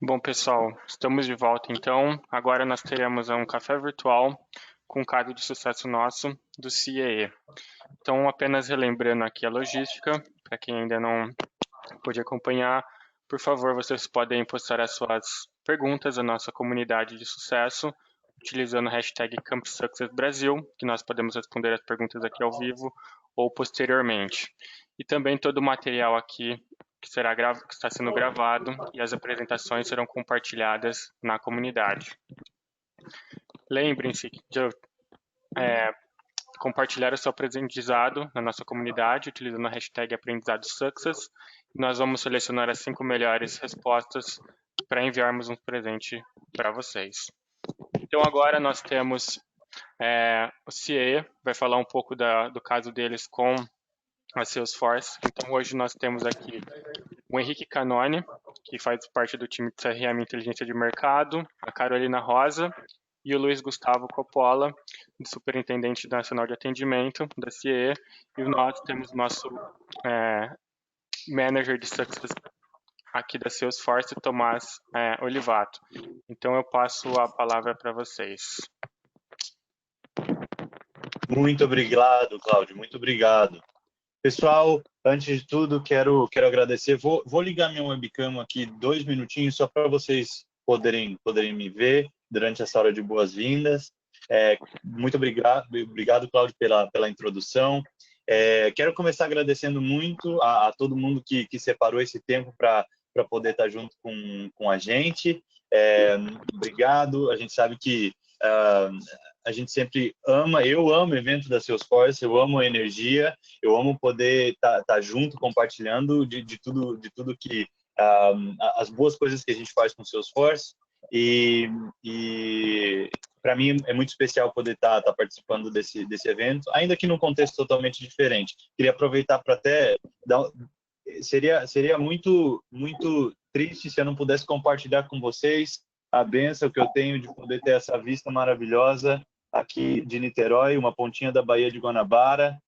Bom, pessoal, estamos de volta então. Agora nós teremos um café virtual com um caso de sucesso nosso do CIEE. Então, apenas relembrando aqui a logística, para quem ainda não pôde acompanhar, por favor, vocês podem postar as suas perguntas à nossa comunidade de sucesso, utilizando o hashtag CampSuccessBrasil, que nós podemos responder as perguntas aqui ao vivo ou posteriormente. E também todo o material aqui que está sendo gravado e as apresentações serão compartilhadas na comunidade. Lembrem-se de compartilhar o seu aprendizado na nossa comunidade, utilizando a hashtag AprendizadoSuccess. Nós vamos selecionar as 5 melhores respostas para enviarmos um presente para vocês. Então, agora nós temos o CIE, vai falar um pouco do caso deles com a Salesforce. Então, hoje nós temos aqui o Henrique Canone, que faz parte do time de CRM Inteligência de Mercado, a Carolina Rosa e o Luiz Gustavo Coppola, do Superintendente Nacional de Atendimento, da CIE, e nós temos nosso Manager de Success aqui da Salesforce, Tomás Olivato. Então, eu passo a palavra para vocês. Muito obrigado, Cláudio, muito obrigado. Pessoal, antes de tudo, quero agradecer. Vou ligar minha webcam aqui 2 minutinhos, só para vocês poderem me ver durante essa hora de boas-vindas. Muito obrigado, Cláudio, pela introdução. Quero começar agradecendo muito a todo mundo que separou esse tempo para poder estar junto com a gente. Obrigado. A gente sabe que a gente sempre ama, eu amo o evento da Salesforce, eu amo a energia, eu amo poder estar junto, compartilhando de tudo que as boas coisas que a gente faz com o Salesforce, e para mim é muito especial poder estar participando desse evento, ainda que num contexto totalmente diferente. Queria aproveitar para até seria muito triste se eu não pudesse compartilhar com vocês a bênção que eu tenho de poder ter essa vista maravilhosa aqui de Niterói, uma pontinha da Baía de Guanabara.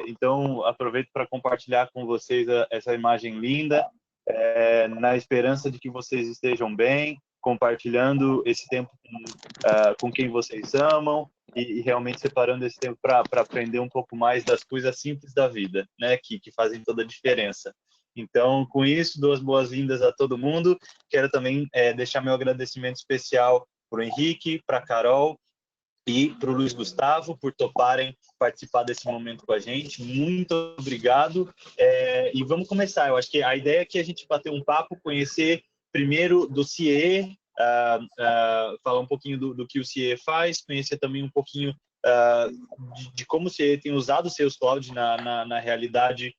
Então, aproveito para compartilhar com vocês essa imagem linda, na esperança de que vocês estejam bem, compartilhando esse tempo com quem vocês amam e realmente separando esse tempo para aprender um pouco mais das coisas simples da vida, né, que fazem toda a diferença. Então, com isso, dou as boas-vindas a todo mundo. Quero também deixar meu agradecimento especial para o Henrique, para a Carol e para o Luiz Gustavo por toparem participar desse momento com a gente. Muito obrigado. E vamos começar. Eu acho que a ideia é que a gente bater um papo, conhecer primeiro do CIE, falar um pouquinho do que o CIE faz, conhecer também um pouquinho de como o CIE tem usado o Sales Cloud na realidade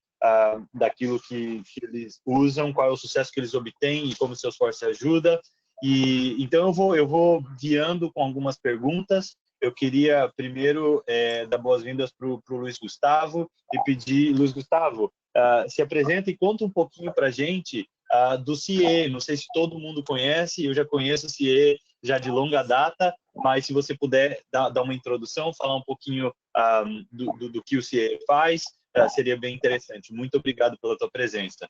daquilo que eles usam, qual é o sucesso que eles obtêm e como o Salesforce ajuda. E então eu vou guiando com algumas perguntas. Eu queria primeiro dar boas-vindas para o Luiz Gustavo e pedir, Luiz Gustavo, se apresenta e conta um pouquinho para a gente do CIE. Não sei se todo mundo conhece, eu já conheço o CIE já de longa data, mas se você puder dar uma introdução, falar um pouquinho do que o CIE faz, seria bem interessante. Muito obrigado pela tua presença.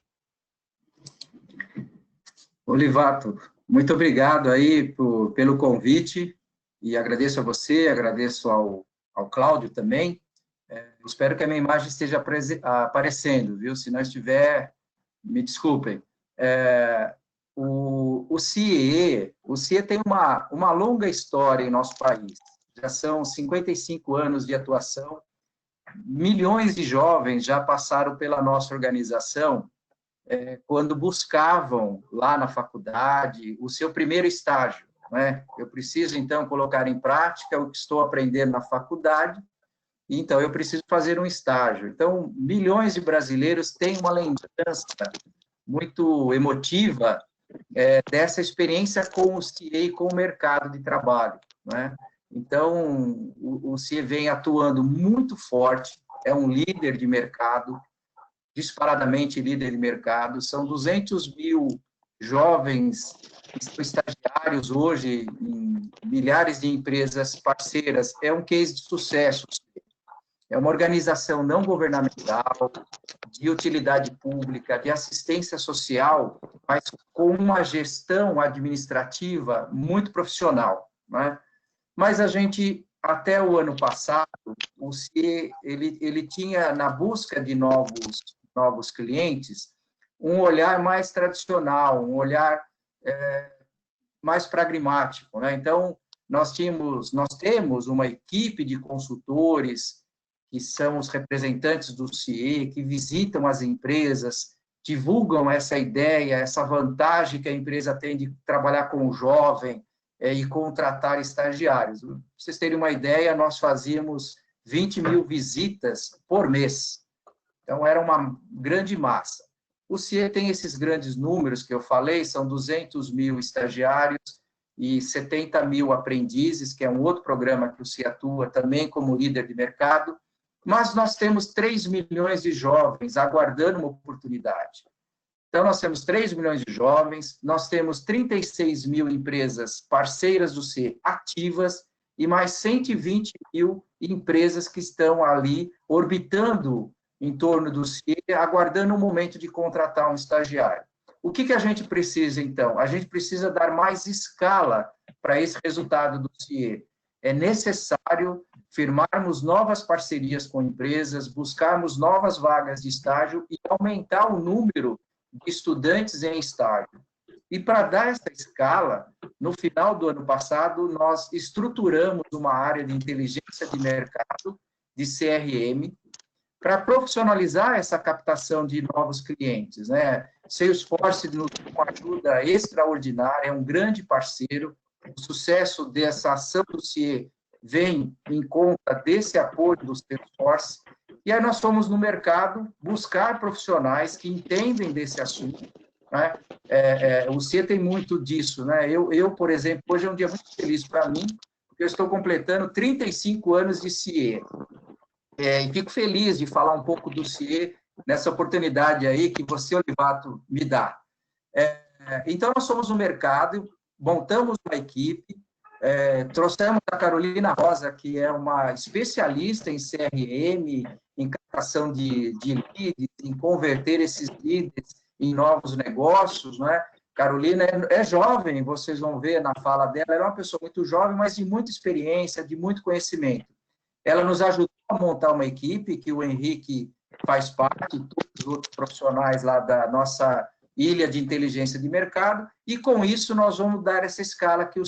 Olivato, muito obrigado aí pelo convite e agradeço a você, agradeço ao Cláudio também. Espero que a minha imagem esteja aparecendo, viu? Se não estiver, me desculpem. O CIE tem uma longa história em nosso país. Já são 55 anos de atuação. Milhões de jovens já passaram pela nossa organização quando buscavam lá na faculdade o seu primeiro estágio, né? Eu preciso, então, colocar em prática o que estou aprendendo na faculdade, então eu preciso fazer um estágio. Então, milhões de brasileiros têm uma lembrança muito emotiva dessa experiência com o CIE e com o mercado de trabalho, né? Então, o CIE vem atuando muito forte, é um líder de mercado, disparadamente líder de mercado, são 200 mil jovens que são estagiários hoje em milhares de empresas parceiras, é um case de sucesso. É uma organização não governamental, de utilidade pública, de assistência social, mas com uma gestão administrativa muito profissional, né? Mas a gente, até o ano passado, o CIE, ele tinha, na busca de novos clientes, um olhar mais tradicional, um olhar mais pragmático, né? Então, nós temos uma equipe de consultores, que são os representantes do CIE, que visitam as empresas, divulgam essa ideia, essa vantagem que a empresa tem de trabalhar com o jovem e contratar estagiários. Para vocês terem uma ideia, nós fazíamos 20 mil visitas por mês. Então, era uma grande massa. O CIE tem esses grandes números que eu falei, são 200 mil estagiários e 70 mil aprendizes, que é um outro programa que o CIE atua também como líder de mercado, mas nós temos 3 milhões de jovens aguardando uma oportunidade. Então, nós temos 3 milhões de jovens, nós temos 36 mil empresas parceiras do CIE ativas e mais 120 mil empresas que estão ali orbitando em torno do CIE, aguardando o momento de contratar um estagiário. O que a gente precisa, então? A gente precisa dar mais escala para esse resultado do CIE. É necessário firmarmos novas parcerias com empresas, buscarmos novas vagas de estágio e aumentar o número de estudantes em estágio. E para dar essa escala, no final do ano passado, nós estruturamos uma área de inteligência de mercado, de CRM, para profissionalizar essa captação de novos clientes, né? Salesforce nos deu uma ajuda extraordinária, é um grande parceiro. O sucesso dessa ação do CIE vem em conta desse apoio do Salesforce. E aí nós fomos no mercado buscar profissionais que entendem desse assunto, né? O CIE tem muito disso, né? Eu, por exemplo, hoje é um dia muito feliz para mim, porque eu estou completando 35 anos de CIE. E fico feliz de falar um pouco do CIE nessa oportunidade aí que você, Olivato, me dá. Então, nós somos no mercado, montamos uma equipe, trouxemos a Carolina Rosa, que é uma especialista em CRM, em captação de leads, em converter esses leads em novos negócios, né? Carolina é jovem, vocês vão ver na fala dela, ela é uma pessoa muito jovem, mas de muita experiência, de muito conhecimento. Ela nos ajudou a montar uma equipe, que o Henrique faz parte, todos os outros profissionais lá da nossa ilha de inteligência de mercado, e com isso nós vamos dar essa escala que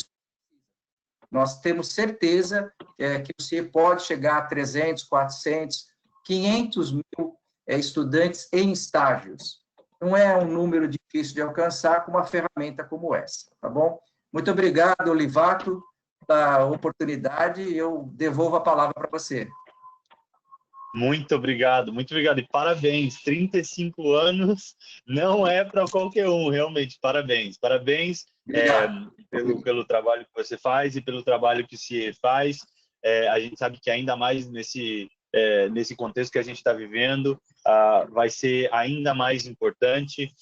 nós temos certeza que o CIE pode chegar a 300, 400, 500 mil estudantes em estágios. Não é um número difícil de alcançar com uma ferramenta como essa, tá bom? Muito obrigado, Olivato, pela oportunidade, eu devolvo a palavra para você. Muito obrigado e parabéns, 35 anos não é para qualquer um, realmente, parabéns pelo trabalho que você faz e pelo trabalho que o CIE faz. A gente sabe que ainda mais nesse contexto que a gente está vivendo, vai ser ainda mais importante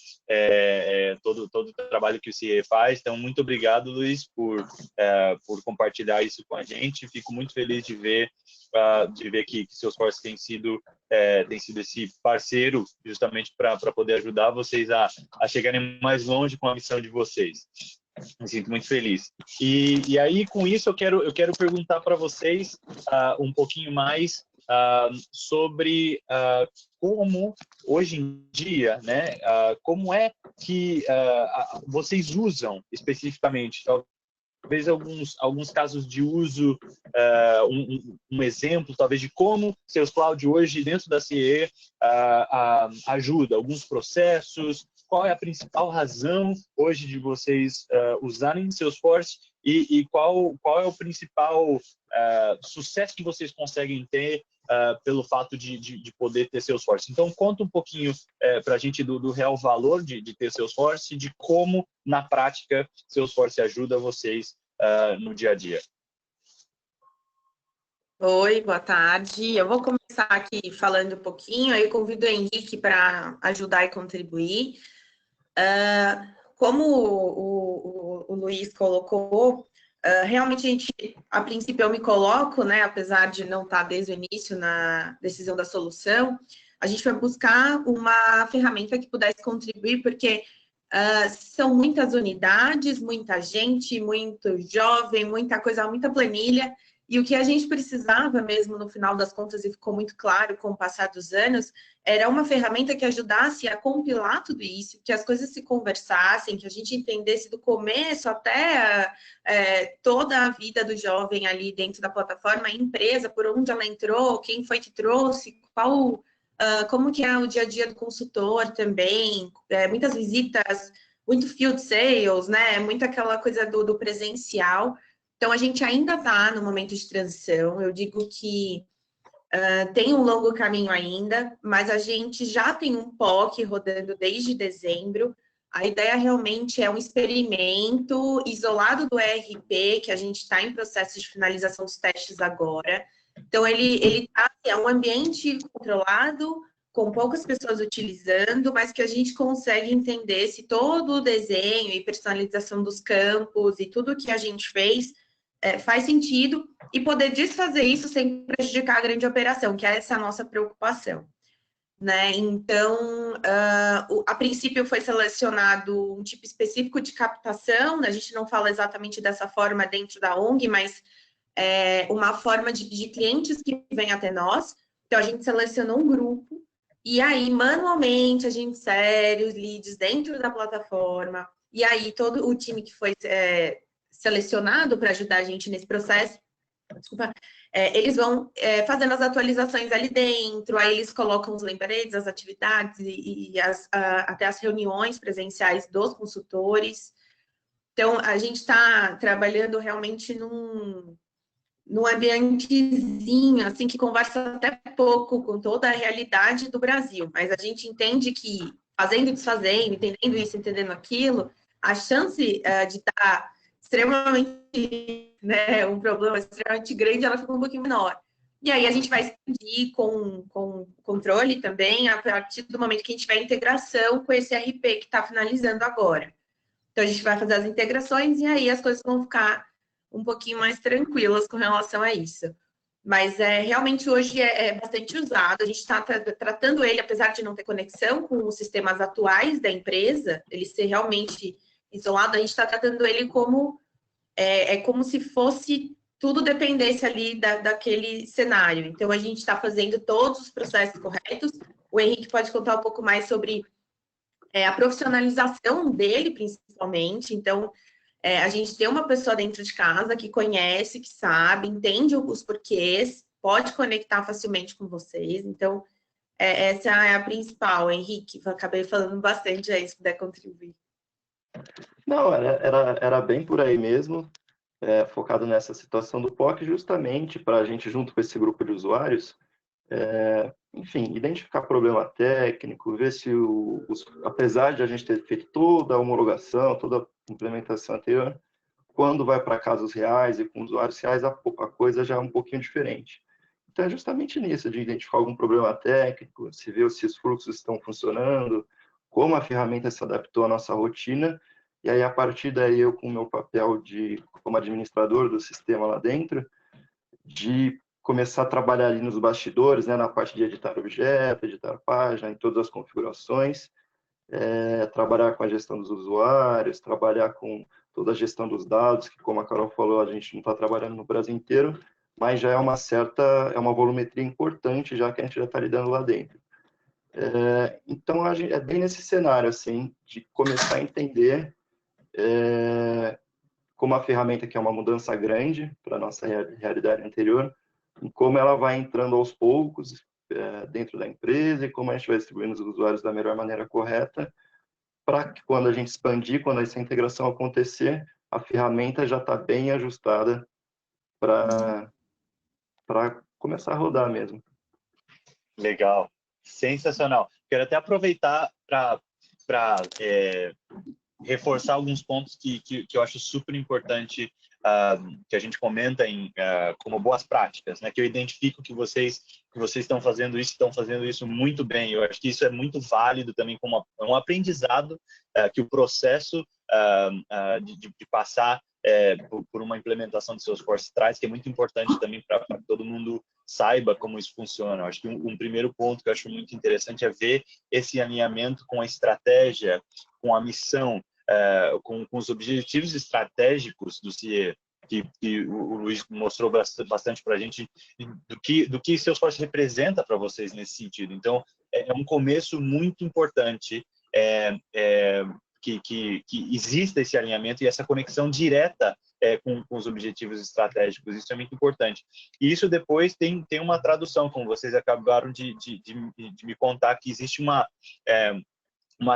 todo o trabalho que o CIE faz. Então, muito obrigado, Luiz, por compartilhar isso com a gente. Fico muito feliz de ver que Salesforce tem sido esse parceiro justamente para poder ajudar vocês a chegarem mais longe com a missão de vocês. Me sinto muito feliz. E aí, com isso, eu quero perguntar para vocês um pouquinho mais sobre como, hoje em dia, né, como é que vocês usam especificamente, talvez alguns casos de uso, um exemplo, talvez, de como Sales Cloud hoje, dentro da CIE, ajuda, alguns processos, qual é a principal razão hoje de vocês usarem Salesforce e qual é o principal sucesso que vocês conseguem ter pelo fato de poder ter Salesforce. Então, conta um pouquinho para a gente do real valor de ter Salesforce e de como, na prática, Salesforce ajuda vocês no dia a dia. Oi, boa tarde. Eu vou começar aqui falando um pouquinho, aí eu convido o Henrique para ajudar e contribuir. Como o Luiz colocou, realmente, a princípio, eu me coloco, né, apesar de não estar desde o início na decisão da solução, a gente vai buscar uma ferramenta que pudesse contribuir, porque são muitas unidades, muita gente, muito jovem, muita coisa, muita planilha, e o que a gente precisava mesmo, no final das contas, e ficou muito claro com o passar dos anos, era uma ferramenta que ajudasse a compilar tudo isso, que as coisas se conversassem, que a gente entendesse do começo até toda a vida do jovem ali dentro da plataforma, a empresa, por onde ela entrou, quem foi que trouxe, como que é o dia a dia do consultor também, muitas visitas, muito field sales, né? Muito aquela coisa do presencial. Então, a gente ainda está no momento de transição. Eu digo que tem um longo caminho ainda, mas a gente já tem um POC rodando desde dezembro. A ideia realmente é um experimento isolado do ERP, que a gente está em processo de finalização dos testes agora. Então, ele é um ambiente controlado, com poucas pessoas utilizando, mas que a gente consegue entender se todo o desenho e personalização dos campos e tudo que a gente fez faz sentido e poder desfazer isso sem prejudicar a grande operação, que é essa a nossa preocupação. Né? Então, a princípio foi selecionado um tipo específico de captação, a gente não fala exatamente dessa forma dentro da ONG, mas uma forma de clientes que vêm até nós. Então, a gente selecionou um grupo e aí, manualmente, a gente insere os leads dentro da plataforma e aí todo o time que foi selecionado para ajudar a gente nesse processo, eles vão fazendo as atualizações ali dentro, aí eles colocam os lembretes, as atividades e até as reuniões presenciais dos consultores. Então, a gente está trabalhando realmente num ambientezinho, assim, que conversa até pouco com toda a realidade do Brasil, mas a gente entende que, fazendo, desfazendo, entendendo isso, entendendo aquilo, a chance de estar extremamente, né, um problema extremamente grande, ela fica um pouquinho menor. E aí a gente vai expandir com controle também, a partir do momento que a gente tiver integração com esse RP que está finalizando agora. Então, a gente vai fazer as integrações e aí as coisas vão ficar um pouquinho mais tranquilas com relação a isso. Mas realmente hoje é bastante usado, a gente está tratando ele, apesar de não ter conexão com os sistemas atuais da empresa, ele ser realmente isolado, a gente está tratando ele como como se fosse tudo dependesse ali daquele cenário. Então, a gente está fazendo todos os processos corretos. O Henrique pode contar um pouco mais sobre a profissionalização dele, principalmente. Então, a gente tem uma pessoa dentro de casa que conhece, que sabe, entende os porquês, pode conectar facilmente com vocês. Então, essa é a principal, Henrique. Acabei falando bastante aí, se puder contribuir. Não, era bem por aí mesmo, focado nessa situação do POC, justamente para a gente, junto com esse grupo de usuários, enfim, identificar problema técnico, ver se, apesar de a gente ter feito toda a homologação, toda a implementação anterior, quando vai para casos reais e com usuários reais, a coisa já é um pouquinho diferente. Então, é justamente nisso, de identificar algum problema técnico, se ver se os fluxos estão funcionando, como a ferramenta se adaptou à nossa rotina, e aí, a partir daí, eu, com o meu papel como administrador do sistema lá dentro, de começar a trabalhar ali nos bastidores, né, na parte de editar objeto, editar página, em todas as configurações, trabalhar com a gestão dos usuários, trabalhar com toda a gestão dos dados, que, como a Carol falou, a gente não está trabalhando no Brasil inteiro, mas já é uma volumetria importante, já que a gente já está lidando lá dentro. Então, é bem nesse cenário, assim, de começar a entender como a ferramenta, que é uma mudança grande para a nossa realidade anterior, e como ela vai entrando aos poucos dentro da empresa e como a gente vai distribuindo os usuários da melhor maneira correta, para que quando a gente expandir, quando essa integração acontecer, a ferramenta já está bem ajustada para começar a rodar mesmo. Legal, sensacional. Quero até aproveitar para reforçar alguns pontos que eu acho super importante que a gente comenta como boas práticas, né? Que eu identifico que vocês estão fazendo isso muito bem. Eu acho que isso é muito válido também como um aprendizado que o processo de passar por uma implementação de Salesforce traz, que é muito importante também para que todo mundo saiba como isso funciona. Eu acho que um primeiro ponto que eu acho muito interessante é ver esse alinhamento com a estratégia, com a missão, com os objetivos estratégicos do CIE, que o Luiz mostrou bastante para a gente do que Salesforce representa para vocês nesse sentido. Então, é um começo muito importante que exista esse alinhamento e essa conexão direta com os objetivos estratégicos. Isso é muito importante. E isso depois tem uma tradução, como vocês acabaram de me contar, que existe uma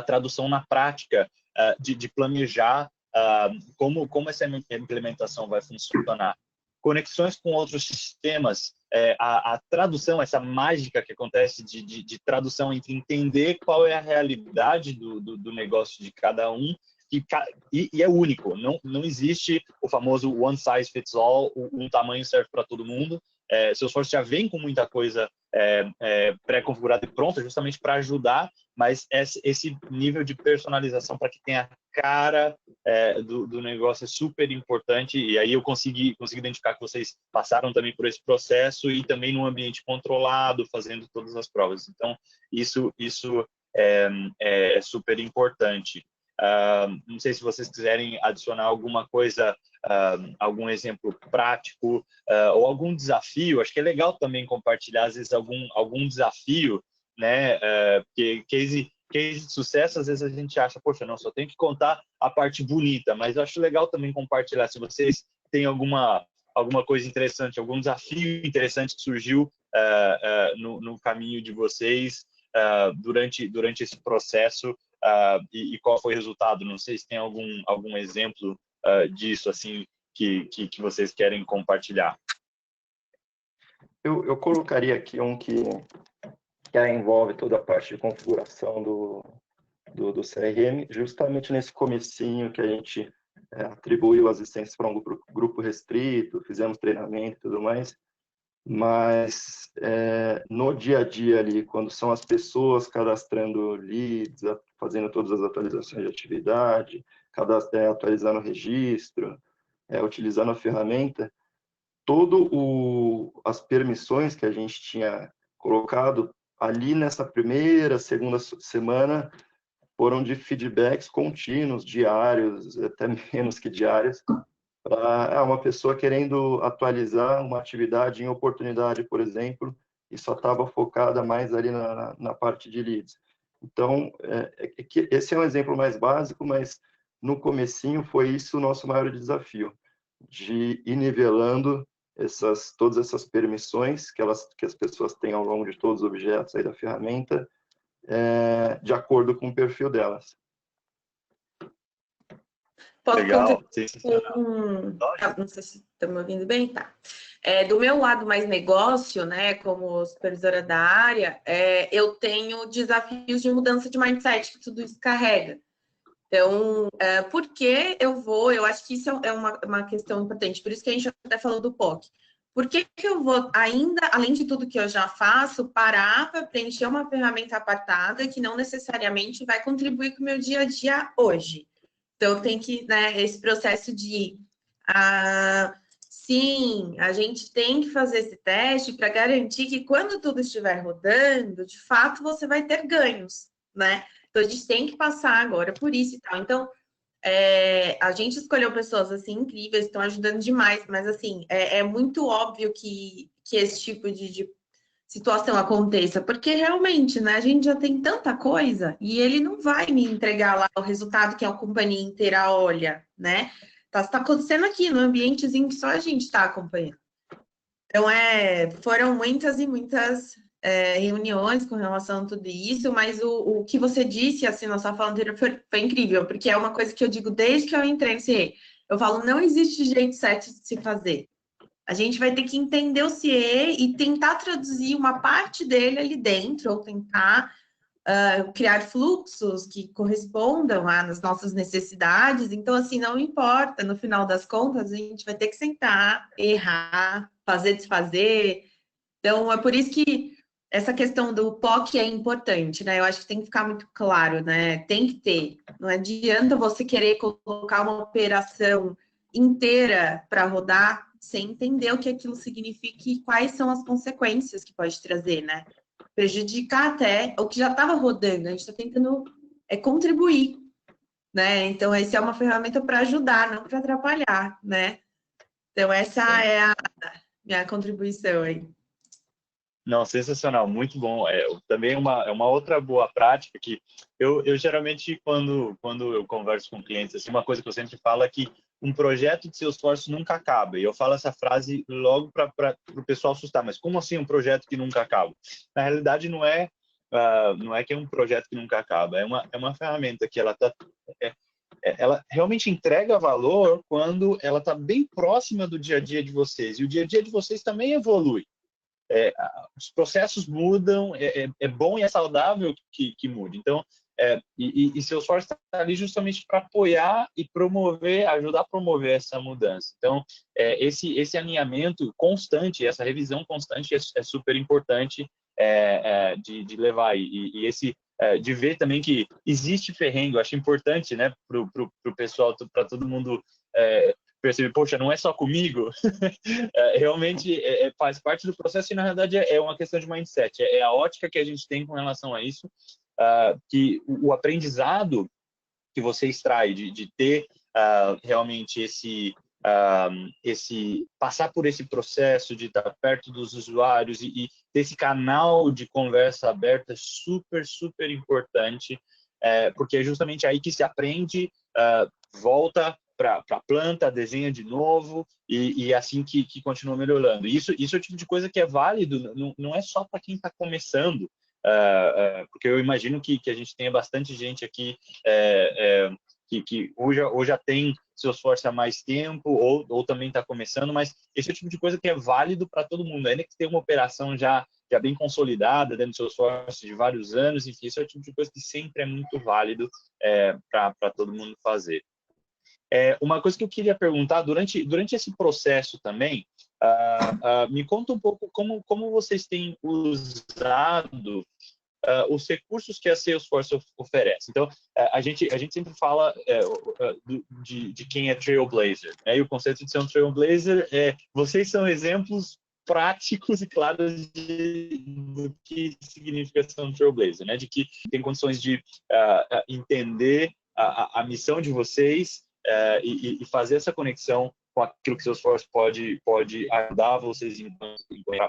tradução na prática de planejar como essa implementação vai funcionar. Conexões com outros sistemas, a tradução, essa mágica que acontece de tradução entre entender qual é a realidade do negócio de cada um, e é único, não existe o famoso one size fits all, um tamanho serve para todo mundo. Salesforce já vem com muita coisa pré-configurada e pronta, justamente para ajudar, mas esse nível de personalização para que tenha a cara do negócio é super importante, e aí eu consegui identificar que vocês passaram também por esse processo e também num ambiente controlado, fazendo todas as provas. Então, isso é super importante. Não sei se vocês quiserem adicionar alguma coisa, algum exemplo prático ou algum desafio. Acho que é legal também compartilhar, às vezes, algum desafio, né? Porque case de sucesso, às vezes a gente acha, poxa, não, só tenho que contar a parte bonita, mas eu acho legal também compartilhar. Se vocês têm alguma coisa interessante, algum desafio interessante que surgiu no caminho de vocês durante esse processo, e qual foi o resultado? Não sei se tem algum exemplo disso assim que vocês querem compartilhar. Eu colocaria aqui um que envolve toda a parte de configuração do CRM, justamente nesse comecinho que a gente atribuiu as licenças para um grupo restrito, fizemos treinamento e tudo mais, mas no dia a dia ali, quando são as pessoas cadastrando leads, fazendo todas as atualizações de atividade, atualizando o registro, utilizando a ferramenta, as permissões que a gente tinha colocado ali nessa segunda semana foram de feedbacks contínuos, diários, até menos que diários, para uma pessoa querendo atualizar uma atividade em oportunidade, por exemplo, e só estava focada mais ali na parte de leads. Então, esse é um exemplo mais básico, mas no comecinho foi isso o nosso maior desafio, de ir nivelando todas essas permissões que as pessoas têm ao longo de todos os objetos aí da ferramenta, de acordo com o perfil delas. Posso Legal. Não sei se estão me ouvindo bem, tá. Do meu lado mais negócio, né, como supervisora da área, eu tenho desafios de mudança de mindset que tudo isso carrega. Então, por que eu acho que isso é uma questão importante, por isso que a gente até falou do POC. Por que eu vou ainda, além de tudo que eu já faço, parar para preencher uma ferramenta apartada que não necessariamente vai contribuir com o meu dia a dia hoje? Então, tem que, né, esse processo de, sim, a gente tem que fazer esse teste para garantir que quando tudo estiver rodando, de fato, você vai ter ganhos, né? Então, a gente tem que passar agora por isso e tal. Então, a gente escolheu pessoas, assim, incríveis, estão ajudando demais, mas, assim, é muito óbvio que esse tipo de situação aconteça, porque realmente, né, a gente já tem tanta coisa e ele não vai me entregar lá o resultado que a companhia inteira olha, né? Tá acontecendo aqui no ambientezinho que só a gente está acompanhando. Então, foram muitas e muitas reuniões com relação a tudo isso, mas o que você disse, assim, na sua fala anterior foi incrível, porque é uma coisa que eu digo desde que eu entrei no CIE. Eu falo, não existe jeito certo de se fazer. A gente vai ter que entender o CIE e tentar traduzir uma parte dele ali dentro, ou tentar criar fluxos que correspondam às nossas necessidades. Então, assim, não importa, no final das contas, a gente vai ter que sentar, errar, fazer, desfazer. Então, é por isso que essa questão do POC é importante, né? Eu acho que tem que ficar muito claro, né? Tem que ter. Não adianta você querer colocar uma operação inteira para rodar sem entender o que aquilo significa e quais são as consequências que pode trazer, né? Prejudicar até o que já estava rodando, a gente está tentando contribuir, né? Então, essa é uma ferramenta para ajudar, não para atrapalhar, né? Então, essa é a minha contribuição aí. Não, sensacional, muito bom. Também é uma outra boa prática que eu geralmente, quando eu converso com clientes, assim, uma coisa que eu sempre falo é que um projeto de Salesforce nunca acaba. E eu falo essa frase logo para o pessoal assustar. Mas como assim um projeto que nunca acaba? Na realidade, não é que é um projeto que nunca acaba. É uma ferramenta que ela realmente entrega valor quando ela está bem próxima do dia a dia de vocês. E o dia a dia de vocês também evolui. Os processos mudam, é bom e é saudável que mude. Então, e Salesforce está ali justamente para apoiar e promover, ajudar a promover essa mudança. Então, esse alinhamento constante, essa revisão constante é super importante de levar. E esse de ver também que existe perrengue, eu acho importante, né, para o pessoal, para todo mundo perceber, poxa, não é só comigo, realmente faz parte do processo e, na verdade, é uma questão de mindset, é a ótica que a gente tem com relação a isso, que o aprendizado que você extrai de ter realmente esse passar por esse processo de estar perto dos usuários e ter esse canal de conversa aberta é super, super importante, porque é justamente aí que se aprende, volta para a planta, desenha de novo e assim que continua melhorando. Isso é o tipo de coisa que é válido, não é só para quem está começando, porque eu imagino que a gente tenha bastante gente aqui que hoje já tem Salesforce há mais tempo ou também está começando, mas esse é o tipo de coisa que é válido para todo mundo. Ainda que tenha uma operação já bem consolidada dentro do Salesforce de vários anos, enfim, isso é o tipo de coisa que sempre é muito válido para todo mundo fazer. Uma coisa que eu queria perguntar, durante esse processo também, me conta um pouco como vocês têm usado os recursos que a Salesforce oferece. Então, a gente sempre fala de quem é Trailblazer, né? E o conceito de ser um Trailblazer vocês são exemplos práticos e claros do que significa ser um Trailblazer, né? De que tem condições de entender a missão de vocês e fazer essa conexão com aquilo que Salesforce pode ajudar vocês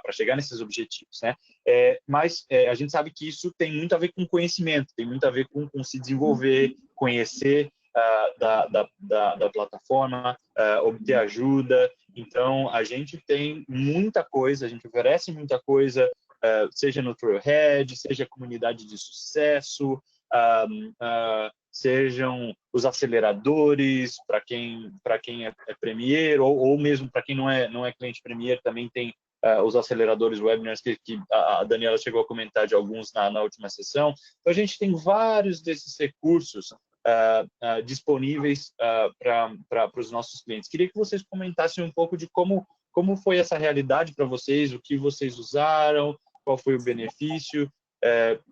para chegar nesses objetivos, né? Mas a gente sabe que isso tem muito a ver com conhecimento, tem muito a ver com se desenvolver, conhecer da plataforma, obter ajuda. Então, a gente tem muita coisa, a gente oferece muita coisa, seja no Trailhead, seja comunidade de sucesso, sejam os aceleradores para quem é Premier ou mesmo para quem não é cliente Premier, também tem os aceleradores webinars que a Daniela chegou a comentar de alguns na última sessão. Então, a gente tem vários desses recursos disponíveis para os nossos clientes. Queria que vocês comentassem um pouco de como foi essa realidade para vocês, o que vocês usaram, qual foi o benefício.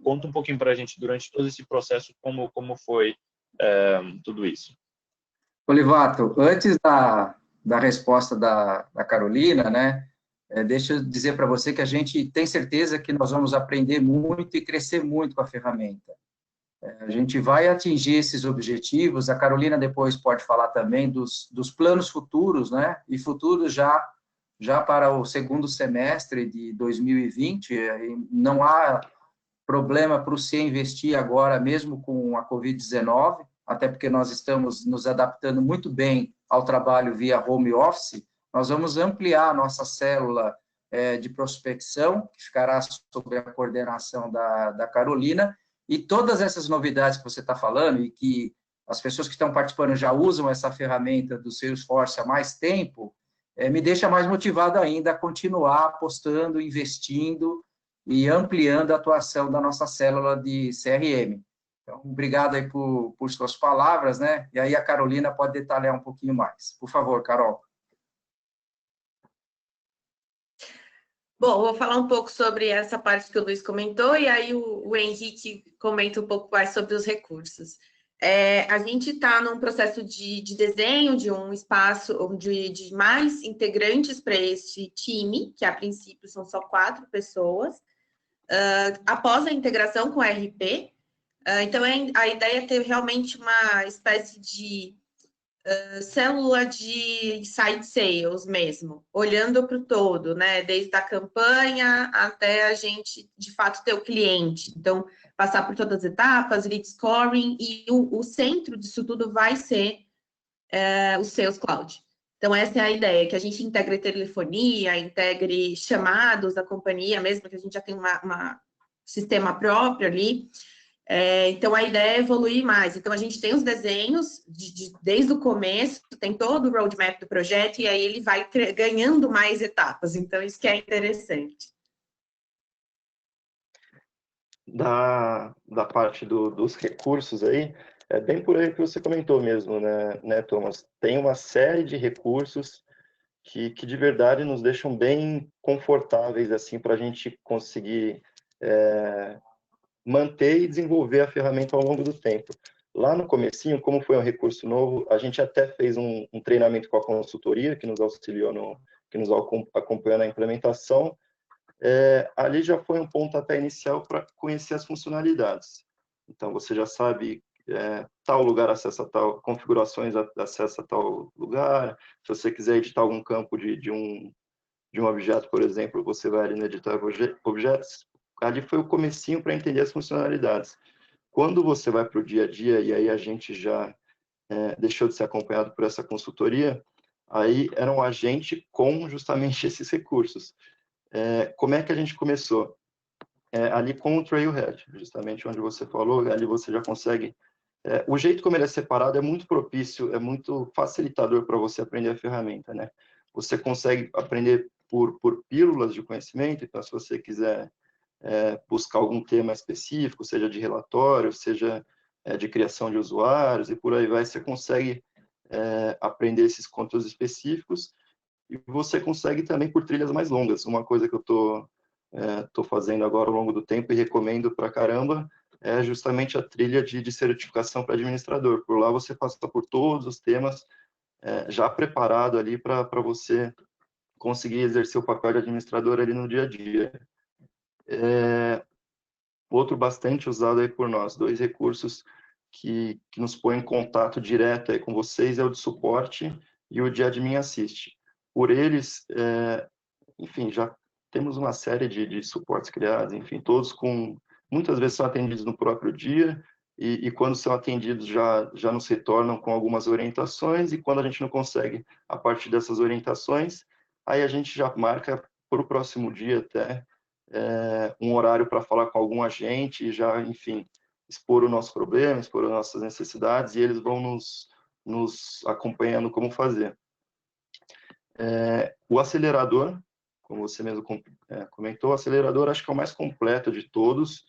Conta um pouquinho para a gente durante todo esse processo como foi tudo isso. Olivato, antes da resposta da Carolina, né, deixa eu dizer para você que a gente tem certeza que nós vamos aprender muito e crescer muito com a ferramenta. A gente vai atingir esses objetivos, a Carolina depois pode falar também dos planos futuros, né, e futuros já para o segundo semestre de 2020, não há problema para o CIE investir agora, mesmo com a Covid-19, até porque nós estamos nos adaptando muito bem ao trabalho via home office. Nós vamos ampliar a nossa célula de prospecção, que ficará sob a coordenação da Carolina, e todas essas novidades que você está falando, e que as pessoas que estão participando já usam essa ferramenta do Salesforce há mais tempo, me deixa mais motivado ainda a continuar apostando, investindo e ampliando a atuação da nossa célula de CRM. Então, obrigado aí por suas palavras, né? E aí a Carolina pode detalhar um pouquinho mais. Por favor, Carol. Bom, vou falar um pouco sobre essa parte que o Luiz comentou, e aí o Henrique comenta um pouco mais sobre os recursos. A gente está num processo de desenho de um espaço de mais integrantes para este time, que a princípio são só 4 pessoas, após a integração com o RP. Então, a ideia é ter realmente uma espécie de célula de side sales mesmo, olhando para o todo, né? Desde a campanha até a gente, de fato, ter o cliente. Então, passar por todas as etapas, lead scoring, e o centro disso tudo vai ser o Sales Cloud. Então, essa é a ideia, que a gente integre telefonia, integre chamados da companhia, mesmo que a gente já tenha um sistema próprio ali. Então, a ideia é evoluir mais. Então, a gente tem os desenhos desde o começo, tem todo o roadmap do projeto, e aí ele vai ganhando mais etapas. Então, isso que é interessante. Da parte dos recursos aí, é bem por aí que você comentou mesmo, né, Thomas? Tem uma série de recursos que de verdade nos deixam bem confortáveis assim para a gente conseguir manter e desenvolver a ferramenta ao longo do tempo. Lá no comecinho, como foi um recurso novo, a gente até fez um treinamento com a consultoria que nos auxiliou, que nos acompanhou na implementação. Ali já foi um pontapé inicial para conhecer as funcionalidades. Então, você já sabe tal lugar acessa tal, configurações acessa tal lugar. Se você quiser editar algum campo de um objeto, por exemplo, você vai ali no editar objetos. Ali foi o comecinho para entender as funcionalidades. Quando você vai para o dia a dia, e aí a gente já deixou de ser acompanhado por essa consultoria, aí era um agente com justamente esses recursos. Como é que a gente começou? Ali com o Trailhead, justamente onde você falou, ali você já consegue... o jeito como ele é separado é muito propício, é muito facilitador para você aprender a ferramenta, né? Você consegue aprender por pílulas de conhecimento, então se você quiser buscar algum tema específico, seja de relatório, seja de criação de usuários, e por aí vai, você consegue aprender esses conteúdos específicos, e você consegue também por trilhas mais longas. Uma coisa que eu tô fazendo agora ao longo do tempo e recomendo pra caramba é justamente a trilha de certificação para administrador. Por lá você passa por todos os temas já preparado ali para você conseguir exercer o papel de administrador ali no dia a dia. Outro bastante usado aí por nós, 2 recursos que nos põem em contato direto aí com vocês é o de suporte e o de Admin Assist. Por eles, enfim, já temos uma série de suportes criados, enfim, todos muitas vezes são atendidos no próprio dia, e quando são atendidos já nos retornam com algumas orientações, e quando a gente não consegue, a partir dessas orientações, aí a gente já marca para o próximo dia até um horário para falar com algum agente e já, enfim, expor o nosso problema, expor as nossas necessidades, e eles vão nos acompanhando como fazer. O acelerador, como você mesmo comentou, o acelerador acho que é o mais completo de todos,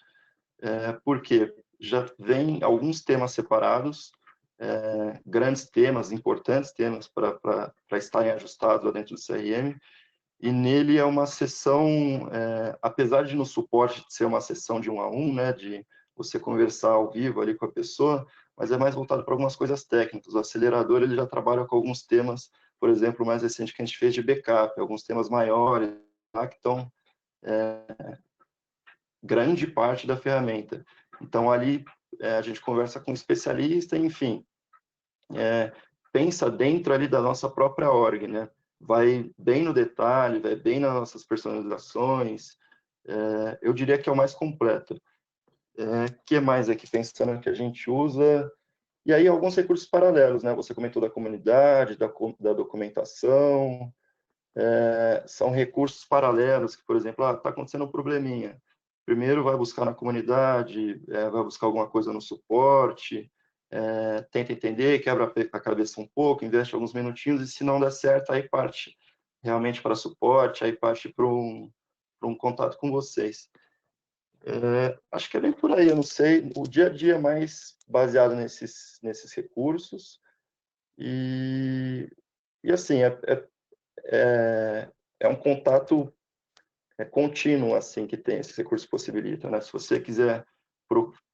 porque já vem alguns temas separados, grandes temas, importantes temas para estarem ajustados dentro do CRM, e nele é uma sessão, apesar de no suporte ser uma sessão de 1 a 1, né, de você conversar ao vivo ali com a pessoa, mas é mais voltado para algumas coisas técnicas. O acelerador ele já trabalha com alguns temas, por exemplo, o mais recente que a gente fez de backup, alguns temas maiores, tá, que estão grande parte da ferramenta. Então, ali a gente conversa com um especialista, enfim, pensa dentro ali da nossa própria org, né? Vai bem no detalhe, vai bem nas nossas personalizações, eu diria que é o mais completo. Que mais aqui pensando que a gente usa? E aí alguns recursos paralelos, né? Você comentou da comunidade, da documentação, são recursos paralelos que, por exemplo, está acontecendo um probleminha. Primeiro vai buscar na comunidade, vai buscar alguma coisa no suporte, tenta entender, quebra a cabeça um pouco, investe alguns minutinhos, e se não der certo, aí parte realmente para suporte, aí parte para um contato com vocês. Acho que é bem por aí, eu não sei, o dia a dia é mais baseado nesses recursos, e assim, é um contato contínuo assim que tem esse recurso possibilita, né? Se você quiser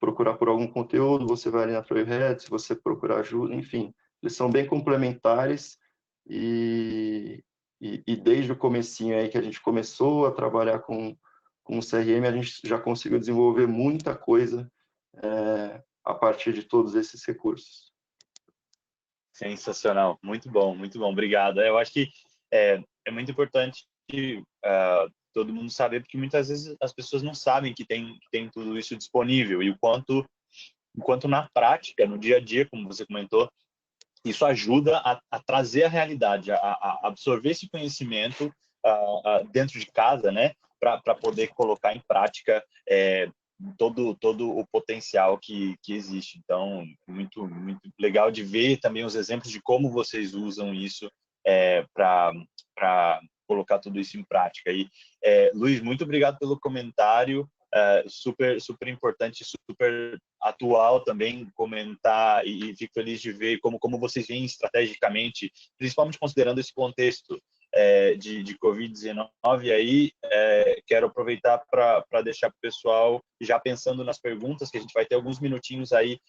procurar por algum conteúdo, você vai ali na Trailhead, se você procurar ajuda, enfim, eles são bem complementares e desde o comecinho aí que a gente começou a trabalhar com o CRM, a gente já conseguiu desenvolver muita coisa a partir de todos esses recursos. Sensacional, muito bom, obrigado. Eu acho que é muito importante todo mundo saber, porque muitas vezes as pessoas não sabem que tem tudo isso disponível, e o quanto na prática, no dia a dia, como você comentou, isso ajuda a trazer a realidade, a absorver esse conhecimento dentro de casa, né, para poder colocar em prática todo o potencial que existe. Então, muito legal de ver também os exemplos de como vocês usam isso para colocar tudo isso em prática. E, Luiz, muito obrigado pelo comentário, super importante, super atual também comentar, e fico feliz de ver como vocês veem estrategicamente, principalmente considerando esse contexto de Covid-19. Aí quero aproveitar para deixar para o pessoal, já pensando nas perguntas, que a gente vai ter alguns minutinhos aí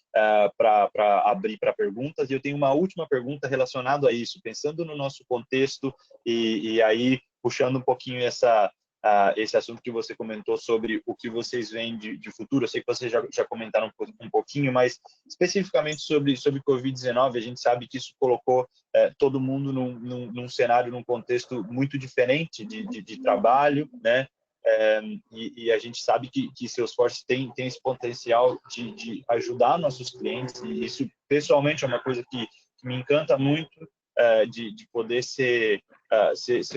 para abrir para perguntas, e eu tenho uma última pergunta relacionada a isso, pensando no nosso contexto, e aí puxando um pouquinho esse assunto que você comentou sobre o que vocês veem de futuro. Eu sei que vocês já comentaram um pouquinho, mas especificamente sobre Covid-19, a gente sabe que isso colocou todo mundo num cenário, num contexto muito diferente de trabalho, né? E a gente sabe que Salesforce tem esse potencial de ajudar nossos clientes, e isso pessoalmente é uma coisa que me encanta muito, de poder ser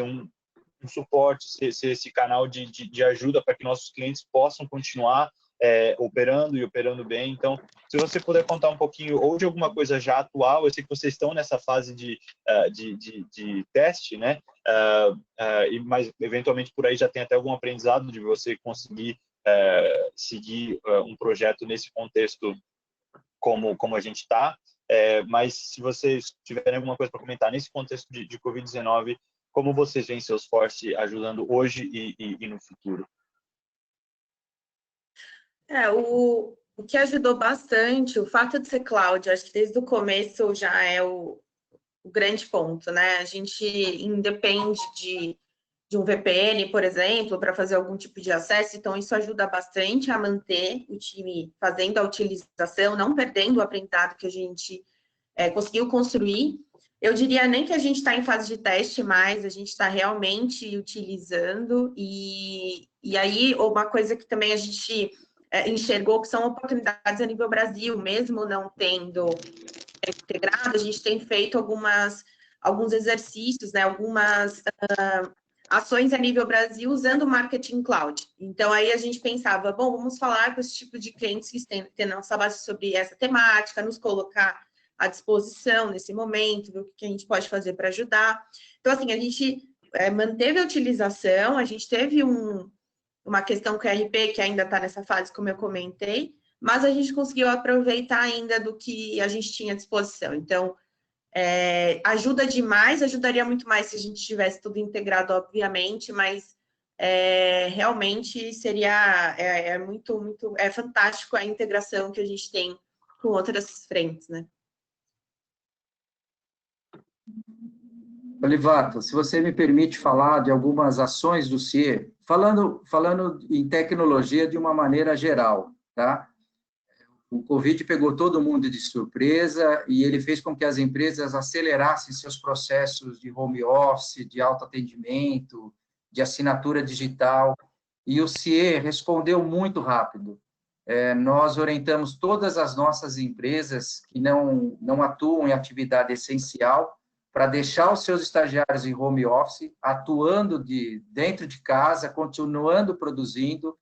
um suporte, ser esse canal de ajuda para que nossos clientes possam continuar operando e operando bem. Então, se você puder contar um pouquinho ou de alguma coisa já atual, eu sei que vocês estão nessa fase de teste, né? Mas eventualmente por aí já tem até algum aprendizado de você conseguir seguir um projeto nesse contexto como a gente está. Mas se vocês tiverem alguma coisa para comentar nesse contexto de Covid-19, como vocês veem Salesforce ajudando hoje e no futuro? O que ajudou bastante, o fato de ser cloud, acho que desde o começo já é o grande ponto, né? A gente independe de um VPN, por exemplo, para fazer algum tipo de acesso, então isso ajuda bastante a manter o time fazendo a utilização, não perdendo o aprendizado que a gente conseguiu construir. Eu diria nem que a gente está em fase de teste mais, a gente está realmente utilizando, e aí uma coisa que também a gente enxergou que são oportunidades a nível Brasil, mesmo não tendo integrado, a gente tem feito alguns exercícios, né, algumas ações a nível Brasil usando o Marketing Cloud. Então, aí a gente pensava, bom, vamos falar com esse tipo de clientes que têm nossa base sobre essa temática, nos colocar à disposição nesse momento, ver o que a gente pode fazer para ajudar. Então, assim, a gente manteve a utilização, a gente teve uma questão com o RP, que ainda está nessa fase, como eu comentei, mas a gente conseguiu aproveitar ainda do que a gente tinha à disposição. Então, ajuda demais, ajudaria muito mais se a gente tivesse tudo integrado, obviamente, mas realmente seria muito fantástico a integração que a gente tem com outras frentes, né? Olivato, se você me permite falar de algumas ações do CIE, falando em tecnologia de uma maneira geral, tá? O Covid pegou todo mundo de surpresa e ele fez com que as empresas acelerassem seus processos de home office, de autoatendimento, de assinatura digital, e o CIE respondeu muito rápido. Nós orientamos todas as nossas empresas que não atuam em atividade essencial para deixar os seus estagiários em home office, atuando dentro de casa, continuando produzindo.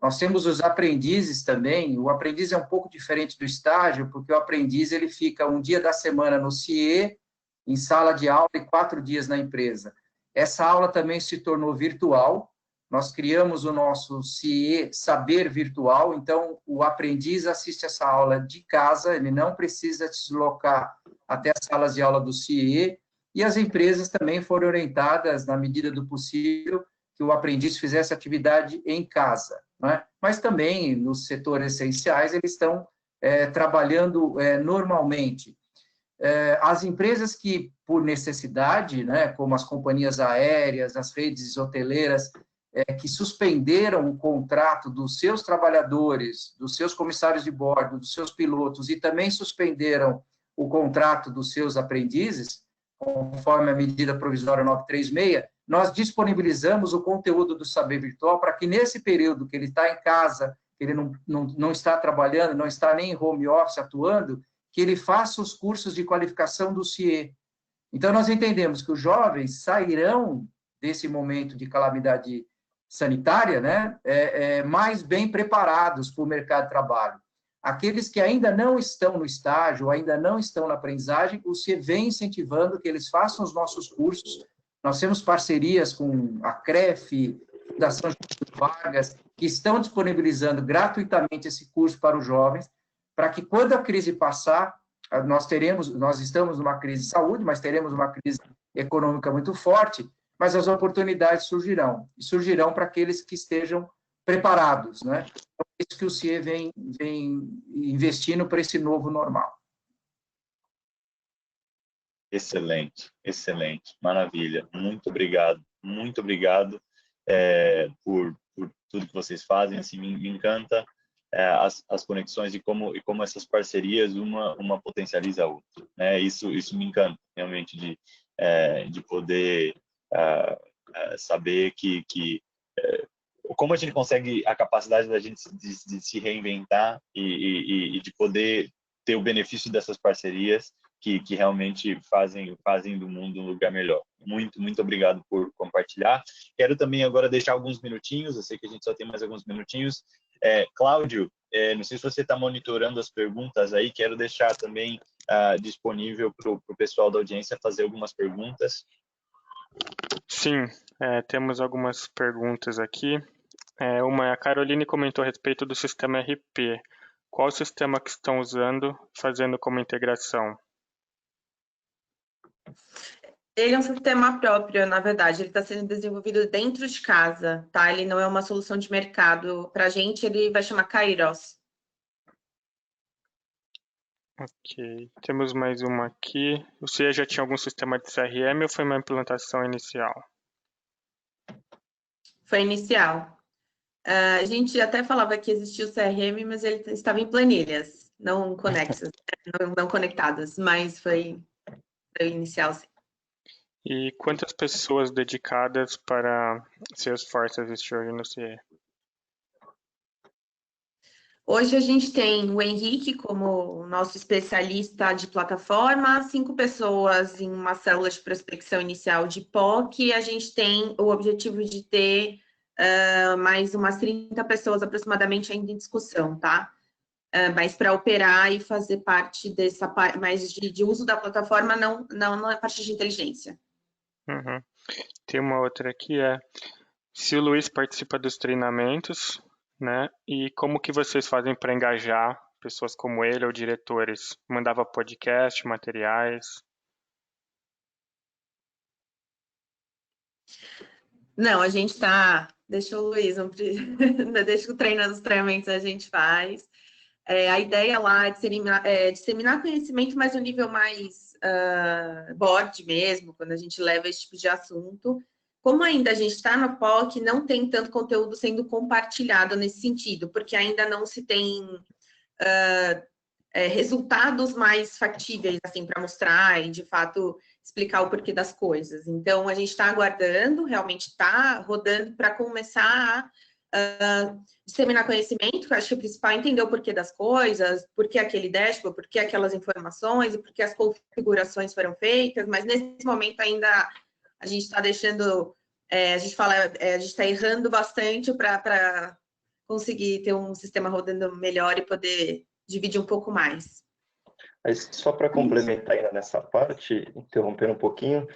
Nós temos os aprendizes também. O aprendiz é um pouco diferente do estágio, porque o aprendiz ele fica um dia da semana no CIE, em sala de aula, e 4 dias na empresa. Essa aula também se tornou virtual. Nós criamos o nosso CIE Saber Virtual, então o aprendiz assiste essa aula de casa, ele não precisa se deslocar até as salas de aula do CIE, e as empresas também foram orientadas, na medida do possível, que o aprendiz fizesse atividade em casa. né? Mas também nos setores essenciais eles estão trabalhando normalmente. As empresas que, por necessidade, né, como as companhias aéreas, as redes hoteleiras, que suspenderam o contrato dos seus trabalhadores, dos seus comissários de bordo, dos seus pilotos, e também suspenderam o contrato dos seus aprendizes, conforme a medida provisória 936, nós disponibilizamos o conteúdo do Saber Virtual para que, nesse período que ele está em casa, ele não está trabalhando, não está nem em home office atuando, que ele faça os cursos de qualificação do CIE. Então, nós entendemos que os jovens sairão desse momento de calamidade sanitária, né, mais bem preparados para o mercado de trabalho. Aqueles que ainda não estão no estágio, ainda não estão na aprendizagem, o CIE vem incentivando que eles façam os nossos cursos. Nós temos parcerias com a CREF, Fundação Getúlio Vargas, que estão disponibilizando gratuitamente esse curso para os jovens, para que quando a crise passar, nós estamos numa crise de saúde, mas teremos uma crise econômica muito forte, mas as oportunidades surgirão, e surgirão para aqueles que estejam preparados, né? É isso que o CIE vem investindo para esse novo normal. Excelente, excelente, maravilha. Muito obrigado por tudo que vocês fazem. Assim, me encanta as conexões e como essas parcerias uma potencializa a outra, né? Isso me encanta realmente de poder saber que como a gente consegue a capacidade da gente de se reinventar e de poder ter o benefício dessas parcerias que realmente fazem do mundo um lugar melhor. Muito obrigado por compartilhar. Quero também agora deixar alguns minutinhos, eu sei que a gente só tem mais alguns minutinhos. Cláudio, não sei se você está monitorando as perguntas aí, quero deixar também disponível para o pessoal da audiência fazer algumas perguntas. Sim, temos algumas perguntas aqui. A Caroline comentou a respeito do sistema RP. Qual o sistema que estão usando, fazendo como integração? Ele é um sistema próprio, na verdade, ele está sendo desenvolvido dentro de casa, tá? Ele não é uma solução de mercado. Para a gente, ele vai chamar Kairos. Ok, temos mais uma aqui. O CIE já tinha algum sistema de CRM ou foi uma implantação inicial? Foi inicial. A gente até falava que existia o CRM, mas ele estava em planilhas, não conexas, não conectadas, mas foi inicial, sim. E quantas pessoas dedicadas para Salesforce existem hoje no CIE? Hoje a gente tem o Henrique como nosso especialista de plataforma, 5 pessoas em uma célula de prospecção inicial de POC, e a gente tem o objetivo de ter mais umas 30 pessoas aproximadamente ainda em discussão, tá? Mas para operar e fazer parte dessa parte mais de uso da plataforma, não é parte de inteligência. Uhum. Tem uma outra aqui, se o Luiz participa dos treinamentos, né? E como que vocês fazem para engajar pessoas como ele ou diretores? Mandava podcast, materiais? Não, a gente está... Deixa o Luiz, deixa o treino dos treinamentos a gente faz. A ideia lá é disseminar conhecimento, mas no nível mais board mesmo, quando a gente leva esse tipo de assunto. Como ainda a gente está no POC, não tem tanto conteúdo sendo compartilhado nesse sentido, porque ainda não se tem resultados mais factíveis assim, para mostrar e, de fato, explicar o porquê das coisas. Então, a gente está aguardando, realmente está rodando para começar a disseminar conhecimento, que eu acho que o principal é entender o porquê das coisas, por que aquele dashboard, por que aquelas informações, e por que as configurações foram feitas, mas nesse momento ainda a gente está deixando, a gente está errando bastante para conseguir ter um sistema rodando melhor e poder dividir um pouco mais. Mas só para complementar ainda nessa parte, interrompendo um pouquinho,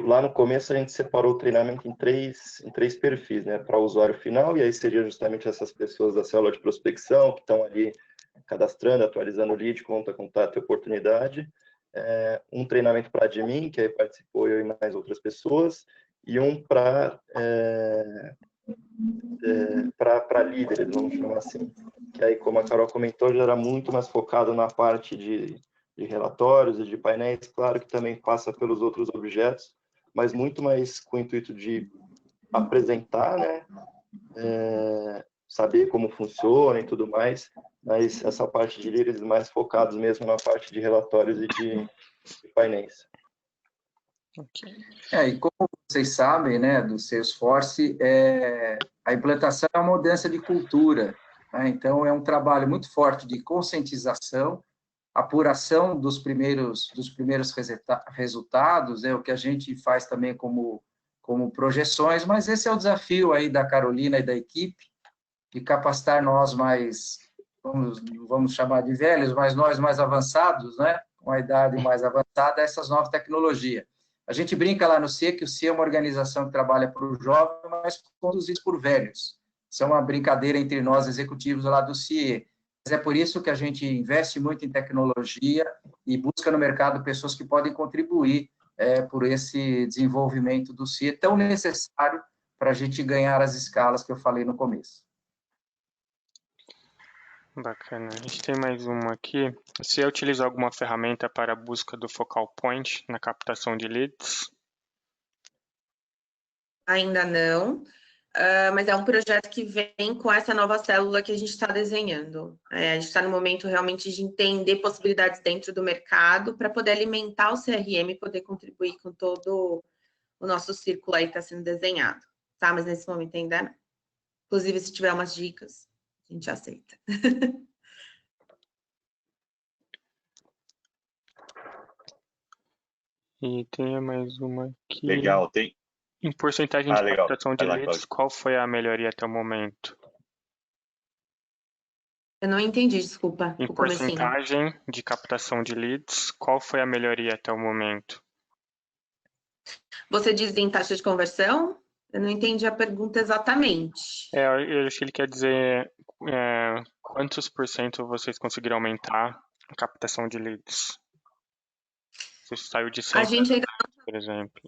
lá no começo a gente separou o treinamento em três perfis, né? Para o usuário final, e aí seria justamente essas pessoas da célula de prospecção que estão ali cadastrando, atualizando o lead, conta, contato e oportunidade. Um treinamento para admin, que aí participou eu e mais outras pessoas, e um para para líderes, vamos chamar assim. Que aí, como a Carol comentou, já era muito mais focado na parte de relatórios e de painéis, claro que também passa pelos outros objetos, mas muito mais com o intuito de apresentar, né? Saber como funciona e tudo mais, mas essa parte de líderes mais focados mesmo na parte de relatórios e de painéis. Ok. E como vocês sabem, né, do Salesforce, a implantação é uma mudança de cultura, né? Então, é um trabalho muito forte de conscientização, apuração dos primeiros resultados, é o que a gente faz também como projeções, mas esse é o desafio aí da Carolina e da equipe, de capacitar nós mais, vamos chamar de velhos, mas nós mais avançados, né, com a idade mais avançada, essas novas tecnologias. A gente brinca lá no CIE que o CIE é uma organização que trabalha para o jovem, mas conduzida por velhos. Isso é uma brincadeira entre nós, executivos lá do CIE. Mas é por isso que a gente investe muito em tecnologia e busca no mercado pessoas que podem contribuir por esse desenvolvimento do CIE tão necessário para a gente ganhar as escalas que eu falei no começo. Bacana. A gente tem mais uma aqui. Você utiliza alguma ferramenta para a busca do focal point na captação de leads? Ainda não, mas é um projeto que vem com essa nova célula que a gente está desenhando. A gente está no momento realmente de entender possibilidades dentro do mercado para poder alimentar o CRM e poder contribuir com todo o nosso círculo aí que está sendo desenhado, tá? Mas nesse momento ainda não. Inclusive, se tiver umas dicas, a gente aceita. E tem mais uma aqui. Legal, tem. Em porcentagem de Legal. captação de Vai lá, leads, Cláudio. qual foi a melhoria até o momento? Eu não entendi, desculpa. Em O comecinho. porcentagem de captação de leads, qual foi a melhoria até o momento? Você diz em taxa de conversão? Eu não entendi a pergunta exatamente. Eu acho que ele quer dizer quantos por cento vocês conseguiram aumentar a captação de leads? Você saiu de 100, A gente ainda por exemplo.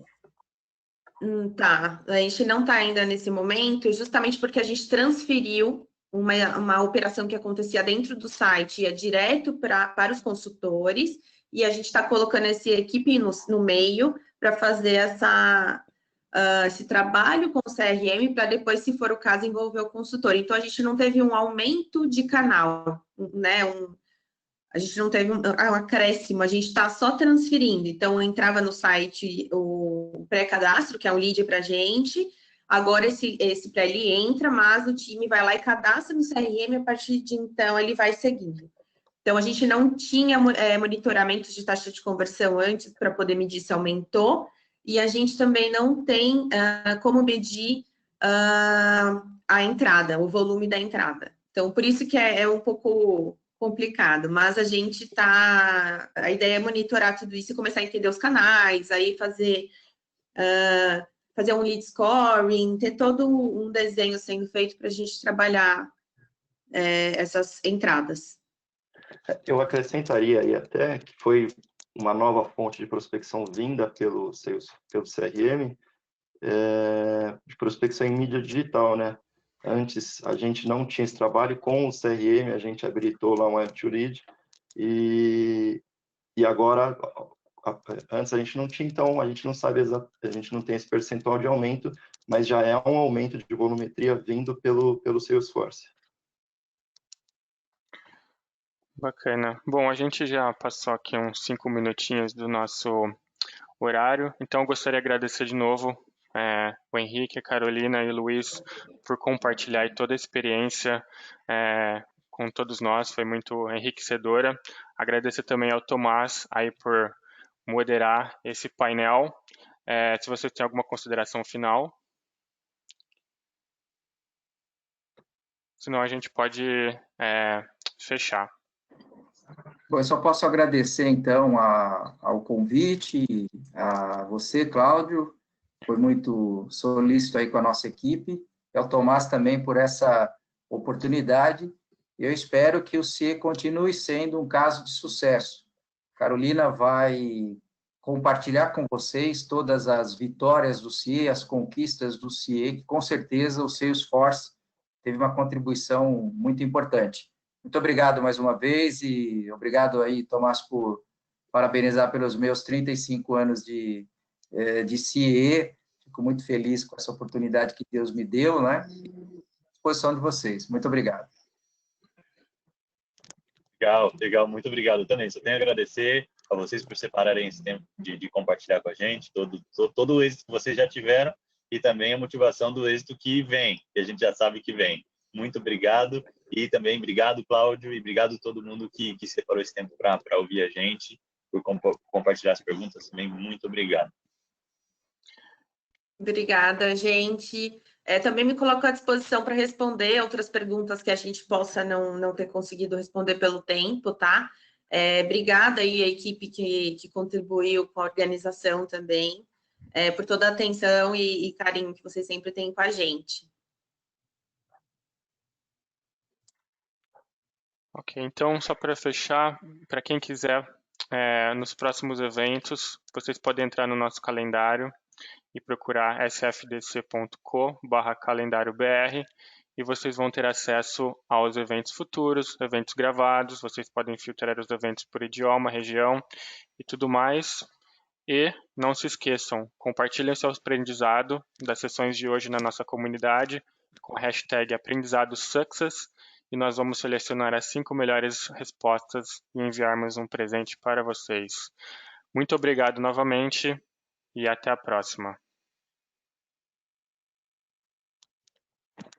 tá. A gente não está ainda nesse momento, justamente porque a gente transferiu uma operação que acontecia dentro do site, ia direto para os consultores, e a gente está colocando essa equipe no meio para fazer esse trabalho com o CRM para depois, se for o caso, envolver o consultor. Então, a gente não teve um aumento de canal, né? A gente não teve um acréscimo, a gente está só transferindo. Então, entrava no site o pré-cadastro, que é um lead para a gente. Agora, esse pré ele entra, mas o time vai lá e cadastra no CRM, a partir de então ele vai seguindo. Então, a gente não tinha monitoramento de taxa de conversão antes para poder medir se aumentou, e a gente também não tem como medir a entrada, o volume da entrada. Então, por isso que é um pouco complicado, mas a gente tá. A ideia é monitorar tudo isso e começar a entender os canais, aí fazer um lead scoring, ter todo um desenho sendo feito para a gente trabalhar essas entradas. Eu acrescentaria aí até que foi uma nova fonte de prospecção vinda pelo CRM, de prospecção em mídia digital, né? Antes, a gente não tinha esse trabalho com o CRM, a gente habilitou lá um Web2Lead, e agora, antes a gente não tinha, então a gente não sabe a gente não tem esse percentual de aumento, mas já é um aumento de volumetria vindo pelo Salesforce. Bacana. Bom, a gente já passou aqui uns 5 minutinhos do nosso horário, então eu gostaria de agradecer de novo o Henrique, a Carolina e o Luiz por compartilhar toda a experiência com todos nós, foi muito enriquecedora. Agradecer também ao Tomás aí por moderar esse painel. Se você tem alguma consideração final. Senão a gente pode fechar. Bom, eu só posso agradecer, então, ao convite, a você, Cláudio, foi muito solícito aí com a nossa equipe, e ao Tomás também por essa oportunidade. Eu espero que o CIE continue sendo um caso de sucesso. Carolina vai compartilhar com vocês todas as vitórias do CIE, as conquistas do CIE, que com certeza o Salesforce teve uma contribuição muito importante. Muito obrigado mais uma vez e obrigado aí, Tomás, por parabenizar pelos meus 35 anos de CIE. Fico muito feliz com essa oportunidade que Deus me deu, né? À disposição de vocês. Muito obrigado. Legal, muito obrigado também. Só tenho a agradecer a vocês por separarem esse tempo de compartilhar com a gente todo o êxito que vocês já tiveram e também a motivação do êxito que vem, que a gente já sabe que vem. Muito obrigado e também obrigado, Cláudio, e obrigado a todo mundo que separou esse tempo para ouvir a gente, por compartilhar as perguntas também. Muito obrigado. Obrigada, gente. Também me coloco à disposição para responder outras perguntas que a gente possa não ter conseguido responder pelo tempo, tá? Obrigada aí a equipe que contribuiu com a organização também, por toda a atenção e carinho que vocês sempre têm com a gente. Ok, então, só para fechar, para quem quiser, nos próximos eventos, vocês podem entrar no nosso calendário e procurar sfdc.co/calendário-br e vocês vão ter acesso aos eventos futuros, eventos gravados, vocês podem filtrar os eventos por idioma, região e tudo mais. E não se esqueçam, compartilhem seu aprendizado das sessões de hoje na nossa comunidade com a hashtag #AprendizadoSuccess e nós vamos selecionar as 5 melhores respostas e enviarmos um presente para vocês. Muito obrigado novamente e até a próxima.